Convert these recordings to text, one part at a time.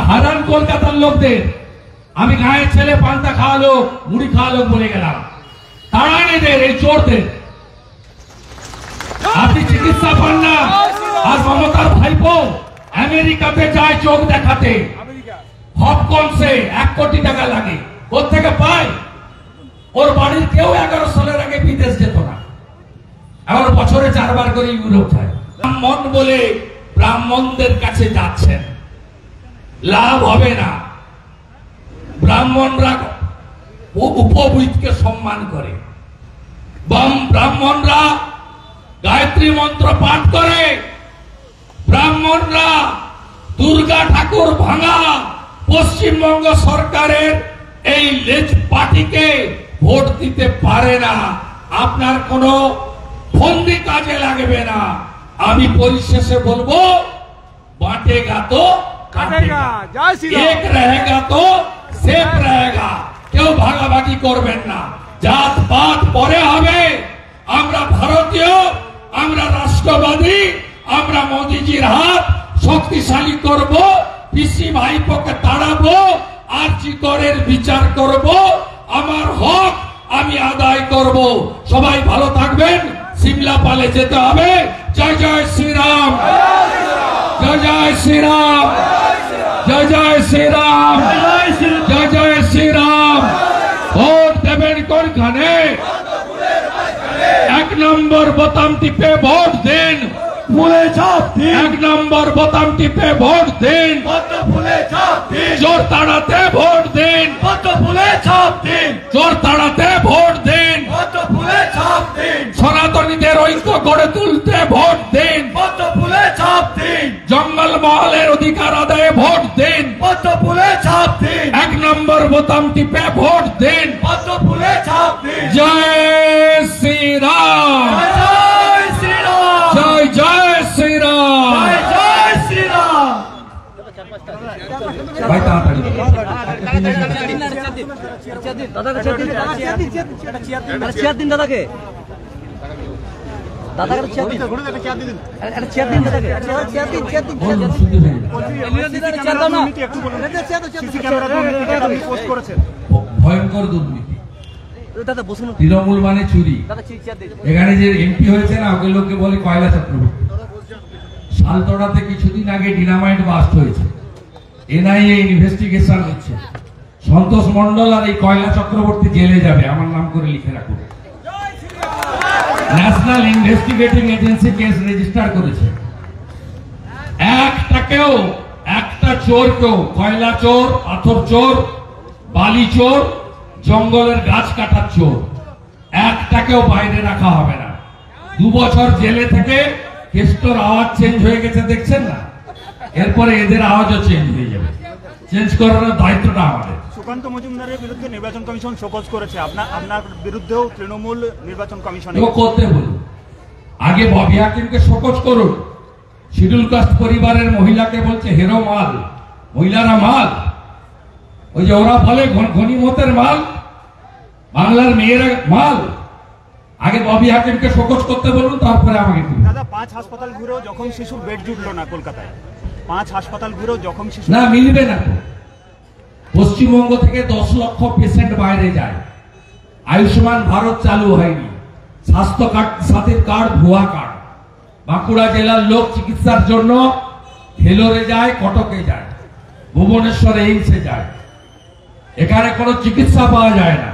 হারান কলকাতার লোকদের আমি গায়ের ছেলে পান্তা খাওয়া লোক মুড়ি খাওয়া লোক বলে গেলাম। তাড়ান এদের, এই চোরদের। আপনি চিকিৎসা পান না, আর মমতার ভাইপো আমেরিকাতে যায় চোখ দেখাতে, হপকনসে 1 কোটি টাকা লাগে। কোথেকে পায়? ওর বাড়ির কেউ 11 সালের আগে বিদেশ যেত না, আবার বছরে 4 বার করে ইউরোপ যায়। ব্রাহ্মণ বলে ব্রাহ্মণদের কাছে যাচ্ছেন, লাভ হবে না। ব্রাহ্মণরা উপবীতকে সম্মান করে, ব্রাহ্মণরা গায়ত্রী মন্ত্র পাঠ করে, ব্রাহ্মণরা দুর্গা ঠাকুর ভাঙা পশ্চিমবঙ্গ সরকারের এই লেজ পার্টিকে ভোট দিতে পারে না। আপনার কোনো ফন্দি কাজে লাগবে না। আমি পরিশেষে বলবো, বাঁটেগা তো কাটেগা, এক रहेगा তো সেফ रहेगा। কেউ ভাগাভাগি করবেন না। জাত পাত পরে হবে। আমরা ভারতীয়, আমরা রাষ্ট্রবাদী, আমরা মোদিজির হাত শক্তিশালী করব, পিসি ভাইপোকে তাড়াবো, আরজি করের বিচার করব, আমার হক আমি আদায় করব। সবাই ভালো থাকবেন। সিমলা পালে যেতে হবে। জয় জয় শ্রীরাম, জয় জয় শ্রীরাম, জয় জয় শ্রীরাম, জয় জয় শ্রীরাম। ভোট দেবেন কোনখানে? 1 নম্বর বোতাম টিপে ভোট দিন, ফুলে চাপ দিন। 1 নম্বর বোতাম টিপে ভোট দিন, ফুলে চাপ দিন। জোর তাড়াতে ভোট দিন, ফুলে চাপ দিন। জোর তাড়াতে ভোট দিন, ফুলে চাপ দিন। সনাতনীদের ঐক্য গড়ে তুলতে ভোট দিন, ফুলে চাপ দিন। জঙ্গল মহলের অধিকার আদায়ে ভোট দিন, ফুলে চাপ দিন। 1 নম্বর বোতাম টিপে ভোট দিন, ফুলে চাপ দিন। জয় শ্রীরাম, জয় শ্রীরাম, জয় জয় শ্রীরাম, জয় জয় শ্রীরাম। ভাই তাড়াতাড়ি দাদাকে ভয়ঙ্কর দুর্নীতি। তৃণমূল মানে চুরি। এখানে যে এমপি হয়েছে না, ওকে লোককে বলে কয়লা চক্রবর্তী। শালতড়াতে কিছুদিন আগে ডিনামাইট বাস্ট হয়েছে, এনআইএ ইনভেস্টিগেশন হচ্ছে। সন্তোষ মন্ডল আর এই কয়লা চক্রবর্তী জেলে যাবে, আমার নাম করে লিখে রাখুন। National investigating agency case register করেছে। একটা চোরকেও, কয়লা চোর, পাথর চোর, বালি চোর, জঙ্গলের গাছ কাটার চোর, একটাকেও বাইরে রাখা হবে না। 2 বছর জেলে থেকে কেষ্টর আওয়াজ চেঞ্জ হয়ে গেছে, দেখছেন না? এরপরে এদের আওয়াজও চেঞ্জ হয়ে যাবে। চেঞ্জ করানোর দায়িত্বটা আমাদের। সুকান্ত মজুমদারের বিরুদ্ধে নির্বাচন কমিশন শোকজ করেছে, আপনার বিরুদ্ধেও তৃণমূল নির্বাচন কমিশন করতে বলুন। আগে ববি হাকিমকে শোকজ করুন। শিডিউল কাস্ট পরিবারের মহিলাকে বলছে হেরো মাল, মহিলারা মাল। ওই যে ওরা বলে গনিমতের মাল, বাংলার মেয়েরা মাল। আগে ববি হাকিমকে শোকজ করতে বলুন, তারপরে আমাকে। দাদা, 5 হাসপাতাল ঘুরেও যখন শিশুর বেড জুটলো না কলকাতায়, 5 হাসপাতাল ঘুরেও যখন শিশু না, মিলবে না। পশ্চিমবঙ্গ থেকে 10 লক্ষ পেশেন্ট বাইরে যায়। আয়ুষ্মান ভারত চালু হয়নি, স্বাস্থ্য কার্ড, সাথীর কার্ড ভুয়া কার্ড। বাঁকুড়া জেলার লোক চিকিৎসার জন্য ভেলোরে যায়, কটকে যায়, ভুবনেশ্বরে এইমসে যায়। এখানে কোনো চিকিৎসা পাওয়া যায় না।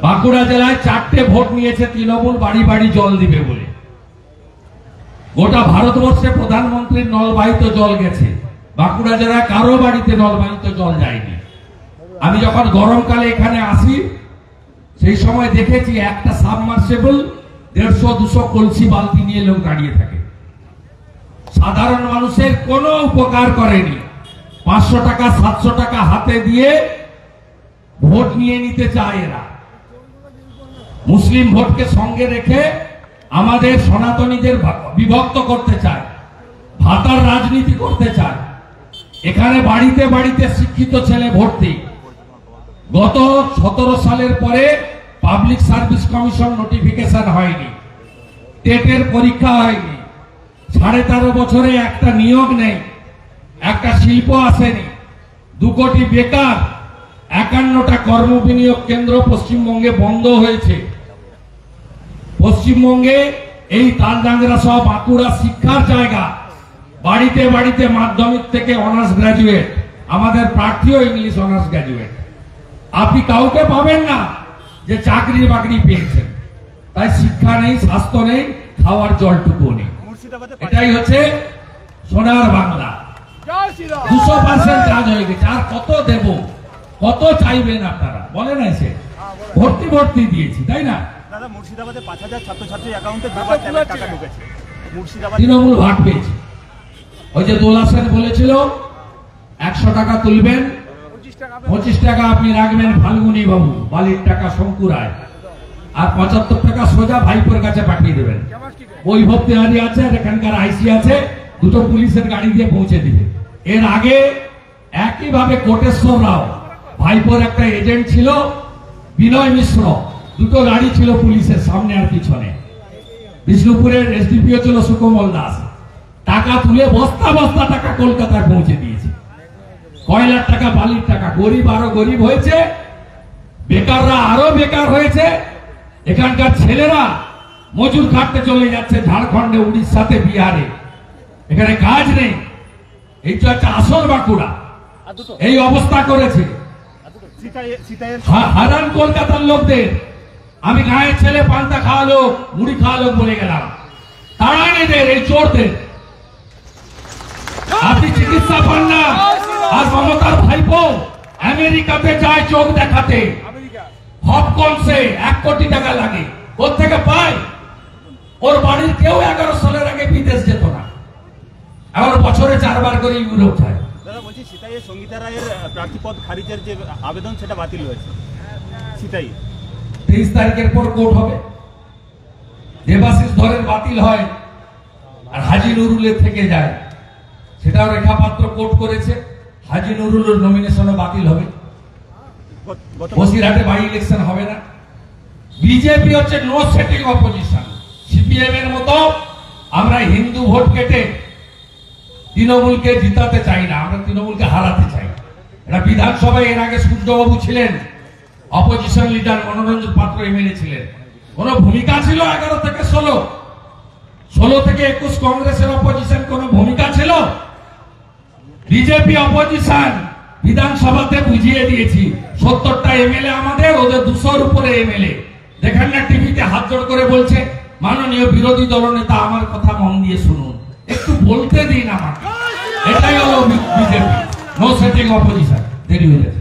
বাঁকুড়া জেলায় 4টে ভোট নিয়েছে তৃণমূল বাড়ি বাড়ি জল দিবে বলে। গোটা ভারতবর্ষে প্রধানমন্ত্রীর নলবাহিত জল গেছে, বাঁকুড়া জেলায় কারো বাড়িতে নলবাহিত জল যায়নি। আমি যখন গরমকালে এখানে আসি, সেই সময় দেখেছি একটা সাবমার্সেবল 150-200 কলসি বালতি নিয়ে লোক দাঁড়িয়ে থাকে। সাধারণ মানুষের কোনো উপকার করেনি। 500 টাকা 700 টাকা হাতে দিয়ে ভোট নিয়ে নিতে চায় এরা। মুসলিম ভোটকে সঙ্গে রেখে আমাদের সনাতনীদের বিভক্ত করতে চায়, ভাতার রাজনীতি করতে চায়। এখানে বাড়িতে বাড়িতে শিক্ষিত ছেলে ভর্তি। গত 17 সালের পরে পাবলিক সার্ভিস কমিশন নোটিফিকেশন হয়নি, টেটের পরীক্ষা হয়নি, 13.5 বছরে একটা নিয়োগ নেই, একটা শিল্প আসেনি, 2 কোটি বেকার, 51টা কর্ম বিনিয়োগ কেন্দ্র পশ্চিমবঙ্গে বন্ধ হয়েছে। পশ্চিমবঙ্গে এই তালডাংরা সহ বাঁকুড়া শিক্ষার জায়গা, বাড়িতে বাড়িতে মাধ্যমিক থেকে অনার্স গ্রাজুয়েট, আমাদের প্রার্থীও ইংলিশ অনার্স গ্রাজুয়েট। আপনি কাউকে পাবেন না যে চাকরি বাকরি পেয়েছেন। তাই শিক্ষা নেই, স্বাস্থ্য নেই, খাওয়ার জলটুকু নেই। মুর্শিদাবাদে এটাই হচ্ছে সোনার বাংলা। 200% চার্জ হয়ে গেছে। আর কত দেব, কত চাইবেন আপনারা বলেন? এসে ভর্তি ভর্তি দিয়েছি, তাই না? দাদা, মুর্শিদাবাদে 5000 ছাত্রছাত্রীর অ্যাকাউন্টে 2 লাখ টাকা ঢুকেছে। মুর্শিদাবাদ তৃণমূল ভাগ পেয়েছে। ওই যে দোলা সেন বলেছিল 100 টাকা তুলবেন, 25 টাকা আপনি রাখবেন ফাল্গুনি বাবু, বালির টাকা শঙ্কু রায়, আর 75 টাকা সোজা ভাইপোর কাছে পাঠিয়ে দেবেন। বৈভব তিওয়ারি আছে আর এখানকার আইসি আছে, দুটো পুলিশের গাড়ি দিয়ে পৌঁছে দিবে। এর আগে একইভাবে কোটেশ্বর রাও, ভাইপোর একটা এজেন্ট ছিল বিনয় মিশ্র, দুটো গাড়ি ছিল পুলিশের সামনে আর পিছনে। বিষ্ণুপুরের এসডিপিও ছিল সুকমল দাস, টাকা তুলে বস্তা বস্তা টাকা কলকাতায় পৌঁছে দিয়েছে। কয়লার টাকা, বালির টাকা। গরিব আরো গরিব হয়েছে, বেকাররা আরো বেকার হয়েছে। এখানকার ছেলেরা মজুর খাটতে চলে যাচ্ছে ঝাড়খণ্ডে, উড়িষ্যাতে, বিহারে। এখানে কাজ নেই। এই তো একটা আসল বাঁকুড়া এই অবস্থা করেছে। হারান কলকাতার লোকদের আমি গায়ের ছেলে পান্তা খাওয়া লোক, মুড়ি খাওয়া লোক বলে গেলাম। তাড়ান এদের, এই চোরদের। আপনি চিকিৎসা পান না। আর মমতার ভাইপো আমেরিকাতে যায় চোখ দেখাতে, হপকনসে 1 কোটি টাকা লাগে। ওর থেকে পায়? ওর বাড়ির কেউ 11 সালের আগে বিদেশ যেত না, এখন বছরে 4 বার করে ইউরোপ যায়। দাদা বলছি, সিতাইয়ে সঙ্গীতা রায়ের প্রার্থীপদ খারিজের যে আবেদন সেটা বাতিল হয়েছে। সিতাই 23 তারিখের পর কোর্ট হবে। দেবাশিস ধরের বাতিল হয় আর হাজি নুরুলের থেকে যায়, সেটাও রেখাপাত্র কোর্ট করেছে। হাজি নুরুলের নমিনেশনও বাতিল হবে। বসিরহাটে বাই ইলেকশন হবে না। বিজেপি হচ্ছে নো সেটিং অপোজিশন। সিপিএম এর মতো আমরা হিন্দু ভোট কেটে তৃণমূলকে জিতাতে চাই না, আমরা তৃণমূলকে হারাতে চাই। এটা বিধানসভায় এর আগে সূর্যবাবু ছিলেন, অপোজিশন লিডার মনোরঞ্জন পাত্র এমএলএ ছিলেন। কোন ভূমিকা ছিল 11 থেকে 16? 16 থেকে 21 কংগ্রেসের অপোজিশন কোন ভূমিকা ছিল? বিজেপি অপোজিশন বিধানসভাতে বুঝিয়ে দিয়েছি। 70টা এমএলএ আমাদের, ওদের 200-র উপরে এমএলএ। দেখেন না টিভিতে হাত জোড় করে বলছে, মাননীয় বিরোধী দলনেতা আমার কথা মন দিয়ে শুনুন, একটু বলতে দিন আমাকে। এটাই হলো বিজেপি, নো সেটিং অপোজিশন। দেরি হয়ে যাচ্ছে।